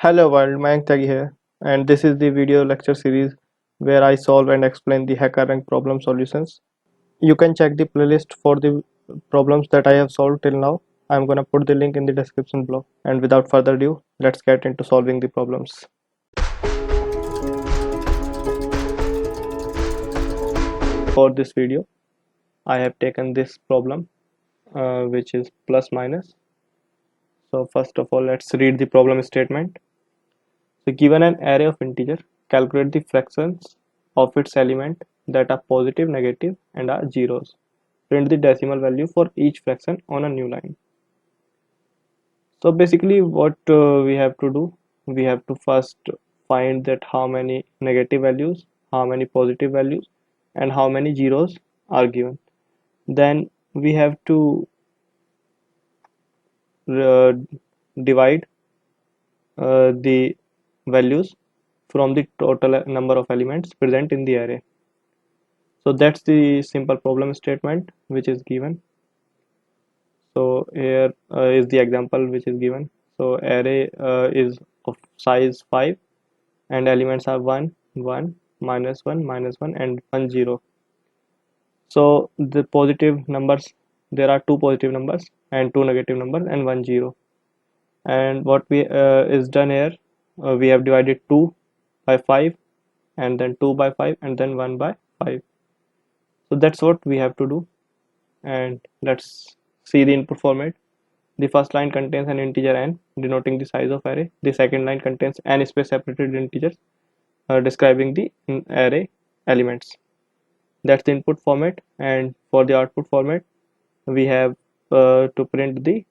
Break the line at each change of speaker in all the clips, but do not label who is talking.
Hello world, Mayank Tyagi here, and this is the video lecture series where I solve and explain the HackerRank problem solutions. You can check the playlist for the problems that I have solved till now. I'm gonna put the link in the description below. And without further ado, let's get into solving the problems. For this video, I have taken this problem, which is plus minus. So first of all, let's read the problem statement. So given an array of integer, calculate the fractions of its element that are positive, negative, and are zeros. Print the decimal value for each fraction on a new line. So basically what we have to do, we have to first find that how many negative values, how many positive values, and how many zeros are given. Then we have to uh, divide the values from the total number of elements present in the array. So that's the simple problem statement which is given. So here is the example which is given. So array is of size 5 and elements are 1, 1, minus 1, minus 1 and 1, 0. So the positive numbers, there are two positive numbers and two negative numbers and 1, 0. And what we is done here, we have divided 2 by 5 and then 2 by 5 and then 1 by 5. So that's what we have to do. And let's see the input format. The first line contains an integer n denoting the size of array. The second line contains n space separated integers describing the array elements. That's the input format, and for the output format we have to print the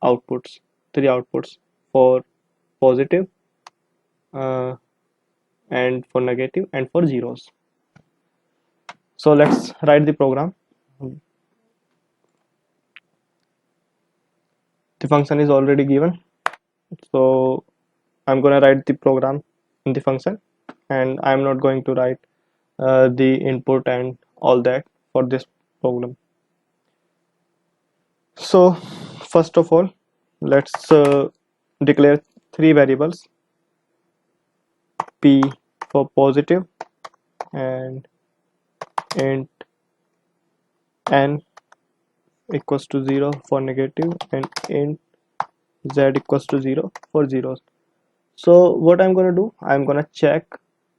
outputs, three outputs for positive, uh, and for negative and for zeros. So let's write the program. The function is already given, so I'm gonna write the program in the function, and I'm not going to write the input and all that for this program. So first of all, let's declare three variables: p for positive, and int n equals to 0 for negative, and int z equals to 0 for zeros. So what I'm going to do, I'm going to check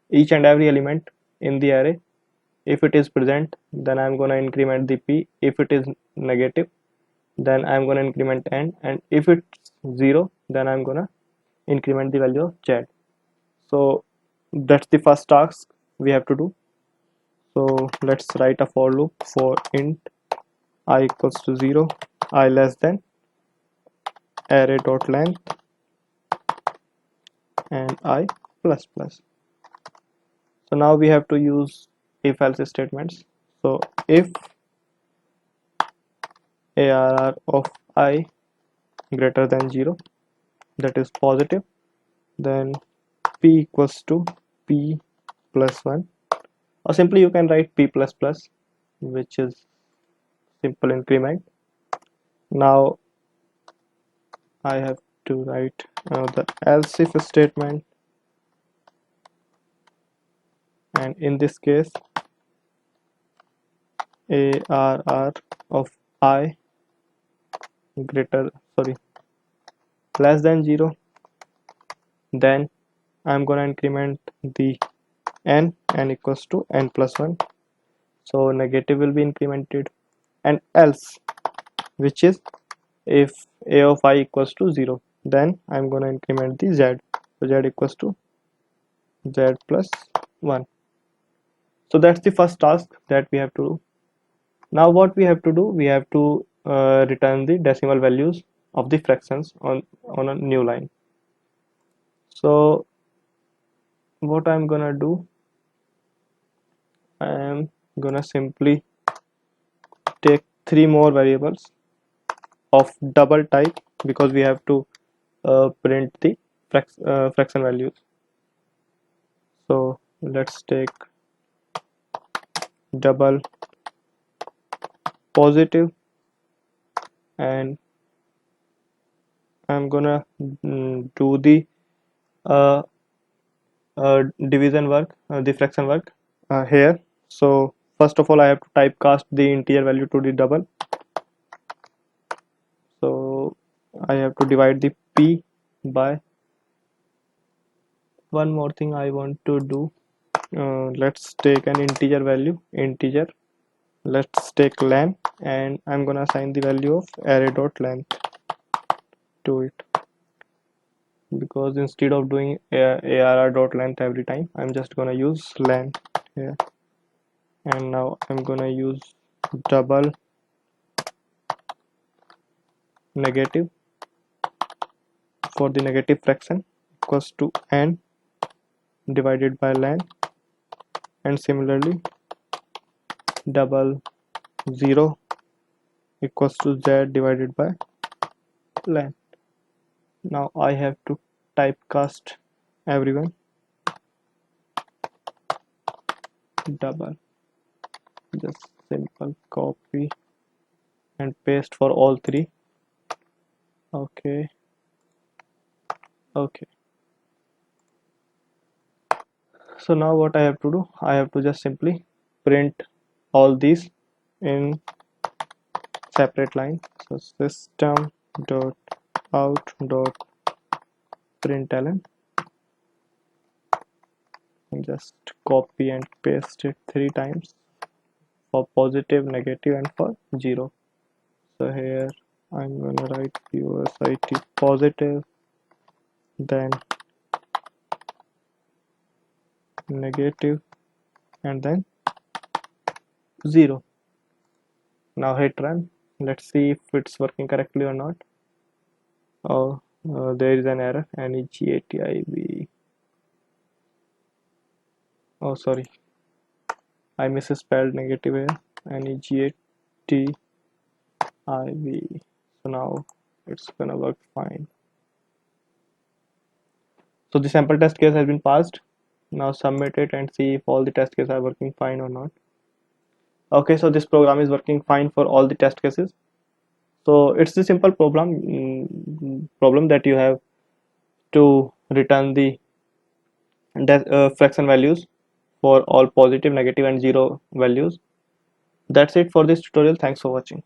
each and every element in the array. If it is present, then I'm going to increment the p. If it is negative, then I'm going to increment n, and if it's 0, then I'm going to increment the value of z. So that's the first task we have to do. So let's write a for loop for int I equals to 0, I less than array dot length and I plus plus. So now we have to use if else statements. So if arr of I greater than 0, that is positive, then p equals to p plus 1, or simply you can write p plus plus, which is simple increment. Now I have to write the else if statement, and in this case arr of I greater, sorry, less than 0, then I'm gonna increment the n equals to n plus 1, so negative will be incremented, and else, which is if a of I equals to 0, then I'm gonna increment the z, so z equals to z plus 1. So that's the first task that we have to do. Now what we have to do, we have to return the decimal values of the fractions on a new line. So what I'm gonna do, I am gonna simply take three more variables of double type, because we have to print the fraction values. So let's take double positive, and I'm gonna do the uh, division work, the fraction work here. So first of all, I have to typecast the integer value to the double. So I have to divide the p by. One more thing I want to do. Let's take an integer value, integer. Let's take len, and I'm gonna assign the value of array dot length to it, because instead of doing arr dot length every time, I'm just gonna use len here. And now I'm gonna use double negative for the negative fraction equals to n divided by len, and similarly double 0 equals to z divided by len. Now I have to typecast everyone, double, just simple copy and paste for all three. Okay, okay. So now what I have to do, I have to just simply print all these in separate line. So system dot out dot println, and just copy and paste it 3 times for positive, negative, and for 0. So here I'm gonna write USIT positive, then negative, and then 0. Now hit run. Let's see if it's working correctly or not. Oh, there is an error. NEGATIB. Oh, sorry, I misspelled negative here. NEGATIB. So now it's gonna work fine. So the sample test case has been passed. Now submit it and see if all the test cases are working fine or not. Okay, so this program is working fine for all the test cases. So it's the simple problem that you have to return the fraction values for all positive, negative, and 0 values. That's it for this tutorial. Thanks for watching.